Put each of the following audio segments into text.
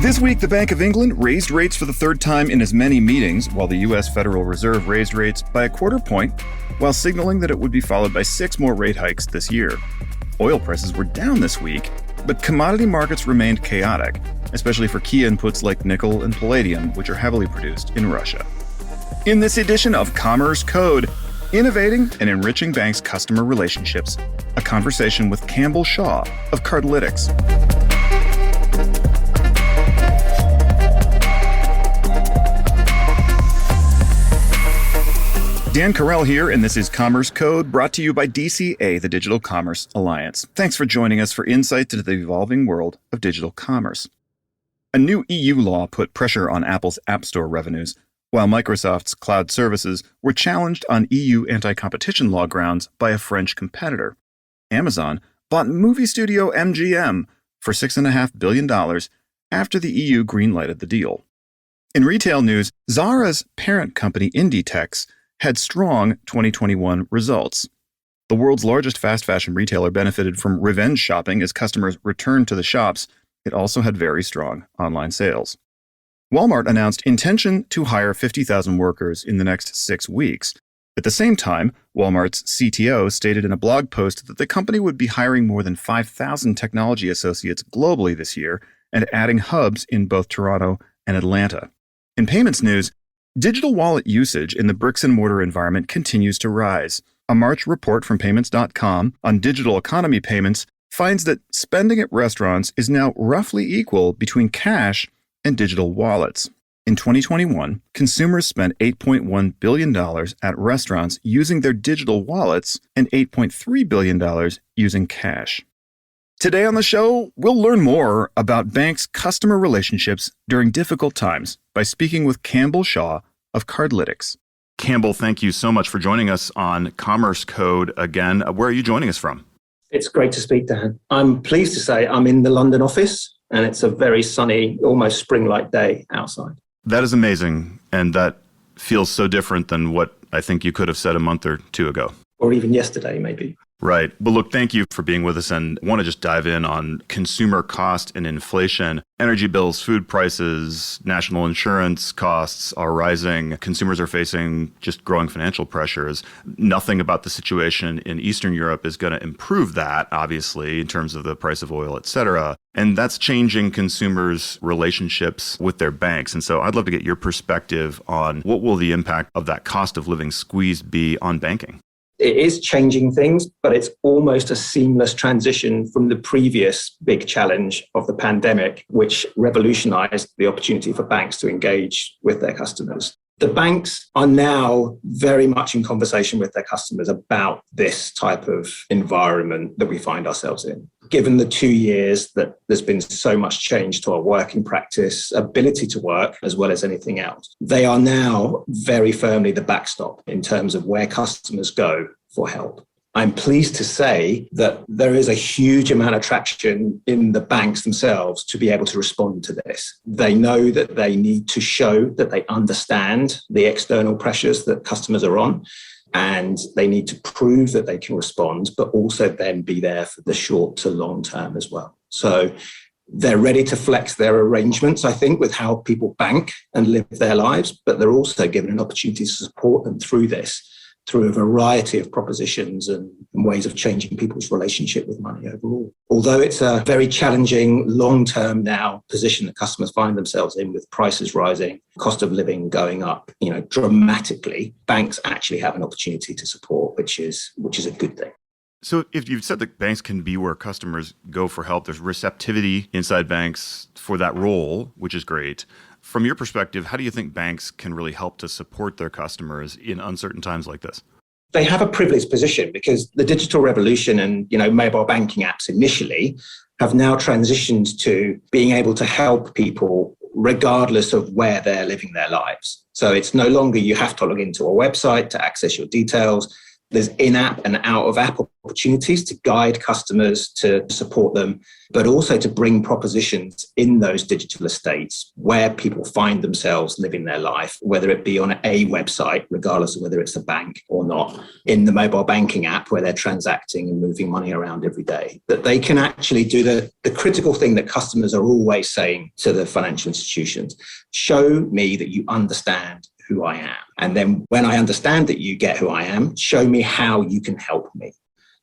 This week, the Bank of England raised rates for the third time in as many meetings, while the U.S. Federal Reserve raised rates by a quarter point, while signaling that it would be followed by 6 more rate hikes this year. Oil prices were down this week, but commodity markets remained chaotic, especially for key inputs like nickel and palladium, which are heavily produced in Russia. In this edition of Commerce Code, Innovating and Enriching Banks' Customer Relationships, a conversation with Campbell Shaw of Cardlytics. Dan Carell here, and this is Commerce Code, brought to you by DCA, the Digital Commerce Alliance. Thanks for joining us for insights into the evolving world of digital commerce. A new EU law put pressure on Apple's App Store revenues, while Microsoft's cloud services were challenged on EU anti-competition law grounds by a French competitor. Amazon bought movie studio MGM for $6.5 billion after the EU greenlighted the deal. In retail news, Zara's parent company Inditex had strong 2021 results. The world's largest fast fashion retailer benefited from revenge shopping as customers returned to the shops. It also had very strong online sales. Walmart announced intention to hire 50,000 workers in the next 6 weeks. At the same time, Walmart's CTO stated in a blog post that the company would be hiring more than 5,000 technology associates globally this year and adding hubs in both Toronto and Atlanta. In payments news, digital wallet usage in the bricks-and-mortar environment continues to rise. A March report from Payments.com on digital economy payments finds that spending at restaurants is now roughly equal between cash and digital wallets. In 2021, consumers spent $8.1 billion at restaurants using their digital wallets and $8.3 billion using cash. Today on the show, we'll learn more about banks' customer relationships during difficult times by speaking with Campbell Shaw of Cardlytics. Campbell, thank you so much for joining us on Commerce Code again. Where are you joining us from? It's great to speak, Dan. I'm pleased to say I'm in the London office, and it's a very sunny, almost spring-like day outside. That is amazing, and that feels so different than what I think you could have said a month or two ago. Or even yesterday, maybe. Right. Well, look, thank you for being with us, and I want to just dive in on consumer cost and inflation. Energy bills, food prices, national insurance costs are rising. Consumers are facing just growing financial pressures. Nothing about the situation in Eastern Europe is going to improve that, obviously, in terms of the price of oil, et cetera. And that's changing consumers' relationships with their banks. And so I'd love to get your perspective on what will the impact of that cost of living squeeze be on banking? It is changing things, but it's almost a seamless transition from the previous big challenge of the pandemic, which revolutionized the opportunity for banks to engage with their customers. The banks are now very much in conversation with their customers about this type of environment that we find ourselves in. Given the 2 years that there's been so much change to our working practice, ability to work, as well as anything else, they are now very firmly the backstop in terms of where customers go for help. I'm pleased to say that there is a huge amount of traction in the banks themselves to be able to respond to this. They know that they need to show that they understand the external pressures that customers are on, and they need to prove that they can respond, but also then be there for the short to long term as well. So they're ready to flex their arrangements, I think, with how people bank and live their lives, but they're also given an opportunity to support them through this, through a variety of propositions and ways of changing people's relationship with money overall. Although it's a very challenging long-term now position that customers find themselves in with prices rising, cost of living going up, dramatically, banks actually have an opportunity to support, which is a good thing. So if you've said that banks can be where customers go for help, there's receptivity inside banks for that role, which is great. From your perspective, how do you think banks can really help to support their customers in uncertain times like this? They have a privileged position because the digital revolution and, mobile banking apps initially have now transitioned to being able to help people regardless of where they're living their lives. So it's no longer you have to log into a website to access your details. There's in-app and out-of-app opportunities to guide customers, to support them, but also to bring propositions in those digital estates where people find themselves living their life, whether it be on a website, regardless of whether it's a bank or not, in the mobile banking app where they're transacting and moving money around every day, that they can actually do the critical thing that customers are always saying to the financial institutions: show me that you understand who I am. And then when I understand that you get who I am, show me how you can help me.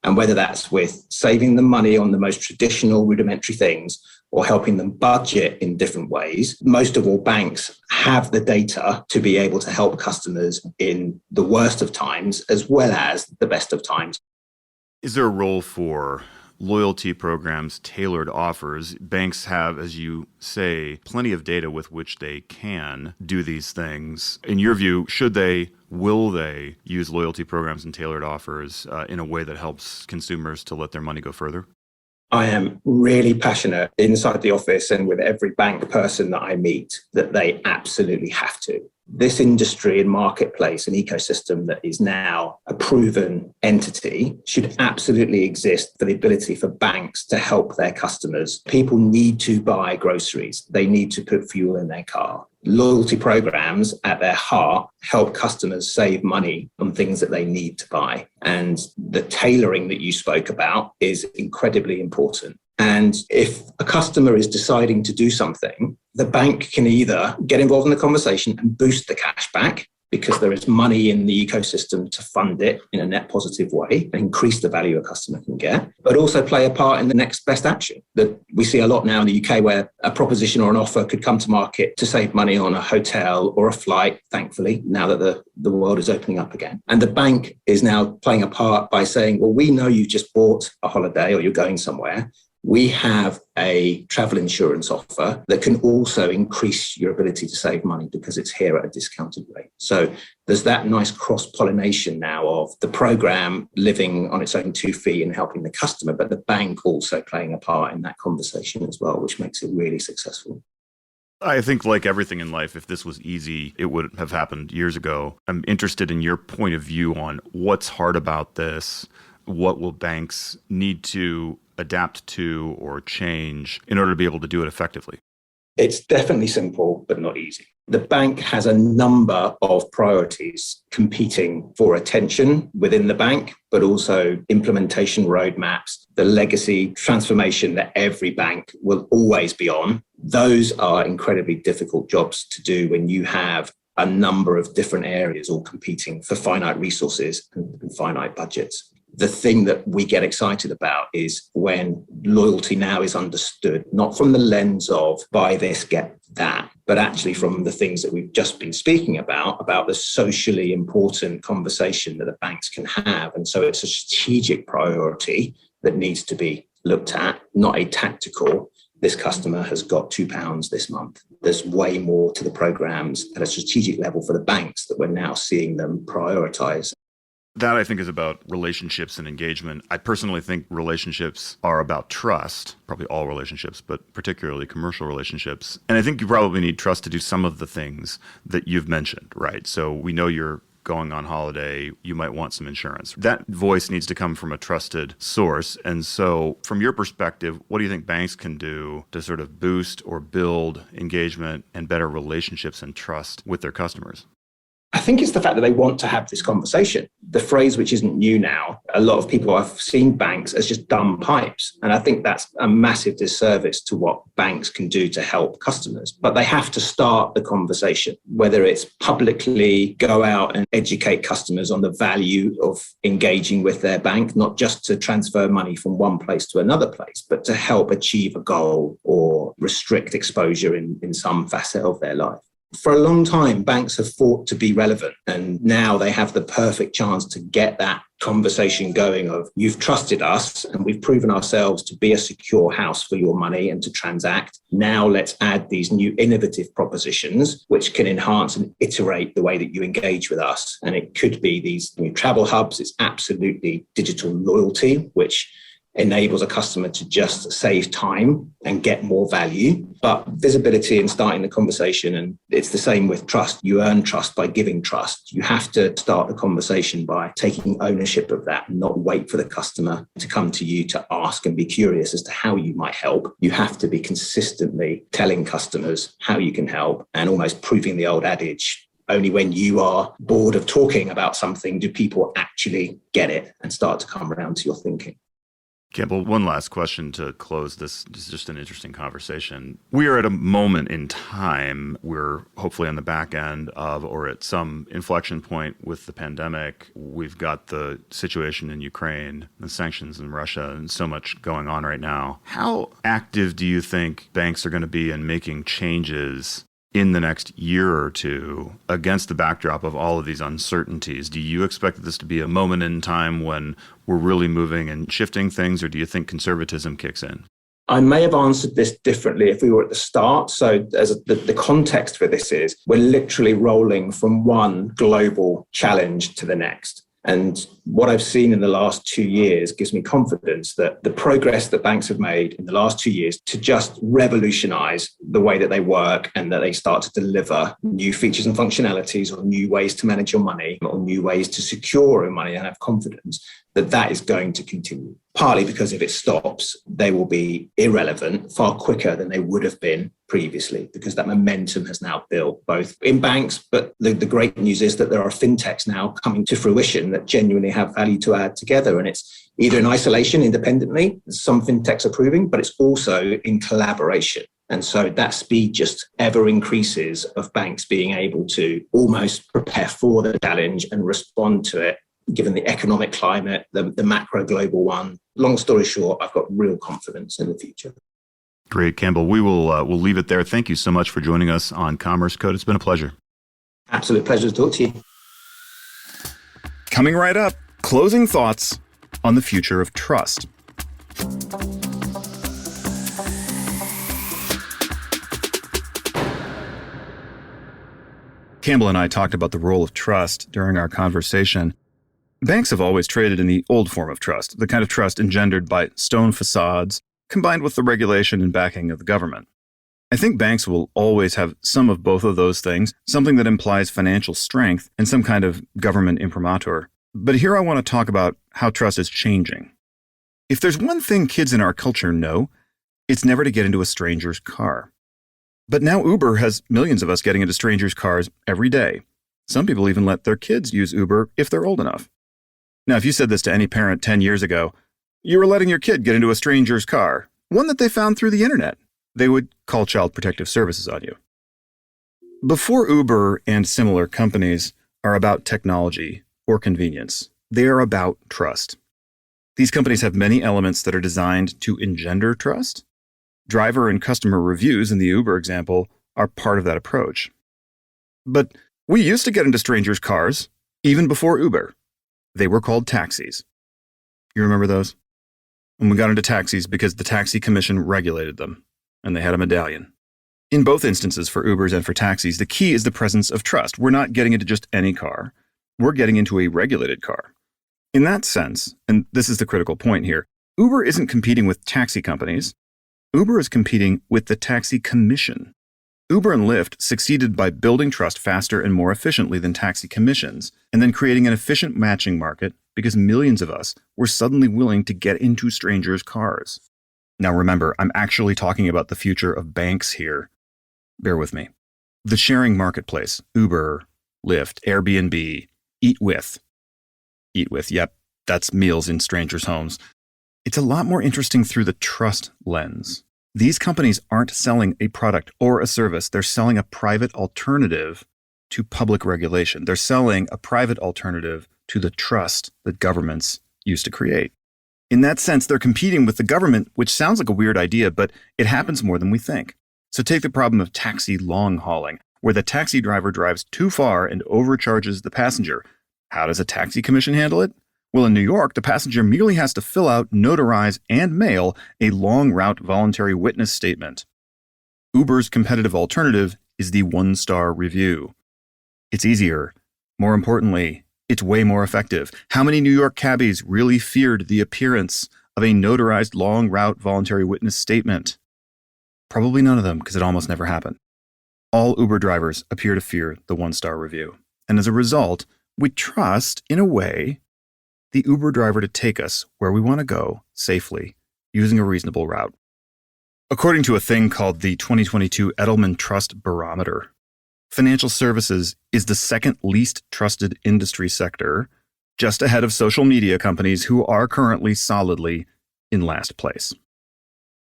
And whether that's with saving them money on the most traditional rudimentary things or helping them budget in different ways, most of all, banks have the data to be able to help customers in the worst of times as well as the best of times. Is there a role for loyalty programs, tailored offers? Banks have, as you say, plenty of data with which they can do these things. In your view, will they use loyalty programs and tailored offers in a way that helps consumers to let their money go further? I am really passionate inside the office and with every bank person that I meet that they absolutely have to. This industry and marketplace and ecosystem that is now a proven entity should absolutely exist for the ability for banks to help their customers. People need to buy groceries. They need to put fuel in their car. Loyalty programs at their heart help customers save money on things that they need to buy. And the tailoring that you spoke about is incredibly important. And if a customer is deciding to do something, the bank can either get involved in the conversation and boost the cash back because there is money in the ecosystem to fund it in a net positive way and increase the value a customer can get, but also play a part in the next best action. That we see a lot now in the UK where a proposition or an offer could come to market to save money on a hotel or a flight, thankfully, now that the world is opening up again. And the bank is now playing a part by saying, well, we know you just bought a holiday or you're going somewhere. We have a travel insurance offer that can also increase your ability to save money because it's here at a discounted rate. So there's that nice cross-pollination now of the program living on its own 2 feet and helping the customer, but the bank also playing a part in that conversation as well, which makes it really successful. I think like everything in life, if this was easy, it would have happened years ago. I'm interested in your point of view on what's hard about this. What will banks need to adapt to or change in order to be able to do it effectively? It's definitely simple, but not easy. The bank has a number of priorities competing for attention within the bank, but also implementation roadmaps, the legacy transformation that every bank will always be on. Those are incredibly difficult jobs to do when you have a number of different areas all competing for finite resources and finite budgets. The thing that we get excited about is when loyalty now is understood, not from the lens of buy this, get that, but actually from the things that we've just been speaking about the socially important conversation that the banks can have. And so it's a strategic priority that needs to be looked at, not a tactical, this customer has got £2 this month. There's way more to the programs at a strategic level for the banks that we're now seeing them prioritize. That, I think, is about relationships and engagement. I personally think relationships are about trust, probably all relationships, but particularly commercial relationships. And I think you probably need trust to do some of the things that you've mentioned, right? So we know you're going on holiday, you might want some insurance. That voice needs to come from a trusted source. And so from your perspective, what do you think banks can do to sort of boost or build engagement and better relationships and trust with their customers? I think it's the fact that they want to have this conversation. The phrase, which isn't new now, a lot of people have seen banks as just dumb pipes. And I think that's a massive disservice to what banks can do to help customers. But they have to start the conversation, whether it's publicly go out and educate customers on the value of engaging with their bank, not just to transfer money from one place to another place, but to help achieve a goal or restrict exposure in some facet of their life. For a long time, banks have fought to be relevant, and now they have the perfect chance to get that conversation going of you've trusted us and we've proven ourselves to be a secure house for your money and to transact. Now let's add these new innovative propositions which can enhance and iterate the way that you engage with us. And it could be these new travel hubs. It's absolutely digital loyalty, which enables a customer to just save time and get more value. But visibility and starting the conversation, and it's the same with trust. You earn trust by giving trust. You have to start the conversation by taking ownership of that and not wait for the customer to come to you to ask and be curious as to how you might help. You have to be consistently telling customers how you can help and almost proving the old adage. Only when you are bored of talking about something do people actually get it and start to come around to your thinking. Campbell, one last question to close this. This is just an interesting conversation. We are at a moment in time. We're hopefully on the back end of or at some inflection point with the pandemic. We've got the situation in Ukraine, the sanctions in Russia, and so much going on right now. How active do you think banks are going to be in making changes in the next year or two against the backdrop of all of these uncertainties? Do you expect this to be a moment in time when we're really moving and shifting things, or do you think conservatism kicks in? I may have answered this differently if we were at the start. So the context for this is we're literally rolling from one global challenge to the next. And what I've seen in the last 2 years gives me confidence that the progress that banks have made in the last 2 years to just revolutionize the way that they work and that they start to deliver new features and functionalities or new ways to manage your money or new ways to secure your money and have confidence that is going to continue. Partly because if it stops, they will be irrelevant far quicker than they would have been previously, because that momentum has now built both in banks. But the great news is that there are fintechs now coming to fruition that genuinely have value to add together. And it's either in isolation independently, as some fintechs are proving, but it's also in collaboration. And so that speed just ever increases of banks being able to almost prepare for the challenge and respond to it, given the economic climate, the macro global one. Long story short, I've got real confidence in the future. Great, Campbell. We'll leave it there. Thank you so much for joining us on Commerce Code. It's been a pleasure. Absolute pleasure to talk to you. Coming right up, closing thoughts on the future of trust. Campbell and I talked about the role of trust during our conversation. Banks have always traded in the old form of trust, the kind of trust engendered by stone facades, combined with the regulation and backing of the government. I think banks will always have some of both of those things, something that implies financial strength and some kind of government imprimatur. But here I want to talk about how trust is changing. If there's one thing kids in our culture know, it's never to get into a stranger's car. But now Uber has millions of us getting into strangers' cars every day. Some people even let their kids use Uber if they're old enough. Now, if you said this to any parent 10 years ago, you were letting your kid get into a stranger's car, one that they found through the internet, they would call Child Protective Services on you. Before Uber and similar companies are about technology or convenience, they are about trust. These companies have many elements that are designed to engender trust. Driver and customer reviews in the Uber example are part of that approach. But we used to get into strangers' cars, even before Uber. They were called taxis. You remember those? And we got into taxis because the taxi commission regulated them, and they had a medallion. In both instances, for Ubers and for taxis, the key is the presence of trust. We're not getting into just any car. We're getting into a regulated car. In that sense, and this is the critical point here, Uber isn't competing with taxi companies. Uber is competing with the taxi commission. Uber and Lyft succeeded by building trust faster and more efficiently than taxi commissions, and then creating an efficient matching market because millions of us were suddenly willing to get into strangers' cars. Now remember, I'm actually talking about the future of banks here. Bear with me. The sharing marketplace, Uber, Lyft, Airbnb, Eat With, yep, that's meals in strangers' homes. It's a lot more interesting through the trust lens. These companies aren't selling a product or a service. They're selling a private alternative to public regulation. They're selling a private alternative to the trust that governments used to create. In that sense, they're competing with the government, which sounds like a weird idea, but it happens more than we think. So take the problem of taxi long hauling, where the taxi driver drives too far and overcharges the passenger. How does a taxi commission handle it? Well, in New York, the passenger merely has to fill out, notarize, and mail a long route voluntary witness statement. Uber's competitive alternative is the one-star review. It's easier. More importantly, it's way more effective. How many New York cabbies really feared the appearance of a notarized long route voluntary witness statement? Probably none of them, because it almost never happened. All Uber drivers appear to fear the one-star review. And as a result, we trust, in a way, the Uber driver to take us where we want to go safely using a reasonable route. According to a thing called the 2022 Edelman Trust Barometer, financial services is the second least trusted industry sector, just ahead of social media companies who are currently solidly in last place.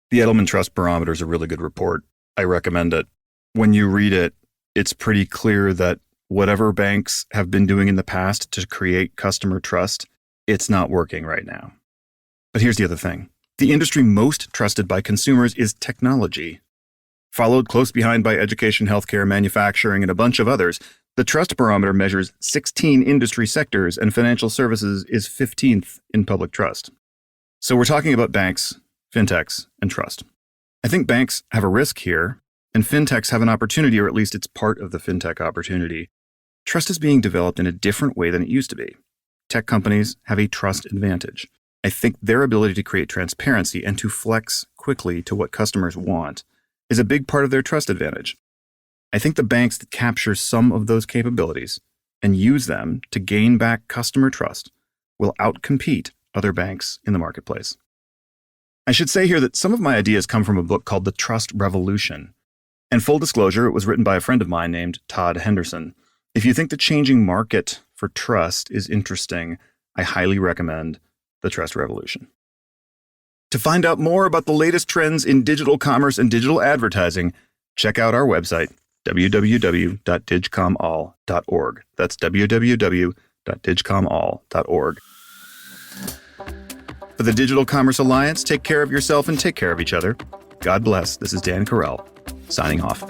The Edelman Trust Barometer is a really good report. I recommend it. When you read it, it's pretty clear that whatever banks have been doing in the past to create customer trust, it's not working right now. But here's the other thing. The industry most trusted by consumers is technology. Followed close behind by education, healthcare, manufacturing, and a bunch of others, the Trust Barometer measures 16 industry sectors, and financial services is 15th in public trust. So we're talking about banks, fintechs, and trust. I think banks have a risk here, and fintechs have an opportunity, or at least it's part of the fintech opportunity. Trust is being developed in a different way than it used to be. Tech companies have a trust advantage. I think their ability to create transparency and to flex quickly to what customers want is a big part of their trust advantage. I think the banks that capture some of those capabilities and use them to gain back customer trust will outcompete other banks in the marketplace. I should say here that some of my ideas come from a book called The Trust Revolution. And full disclosure, it was written by a friend of mine named Todd Henderson. If you think the changing market for trust is interesting, I highly recommend The Trust Revolution. To find out more about the latest trends in digital commerce and digital advertising, check out our website, www.digcomall.org. That's www.digcomall.org. For the Digital Commerce Alliance, take care of yourself and take care of each other. God bless. This is Dan Carell, signing off.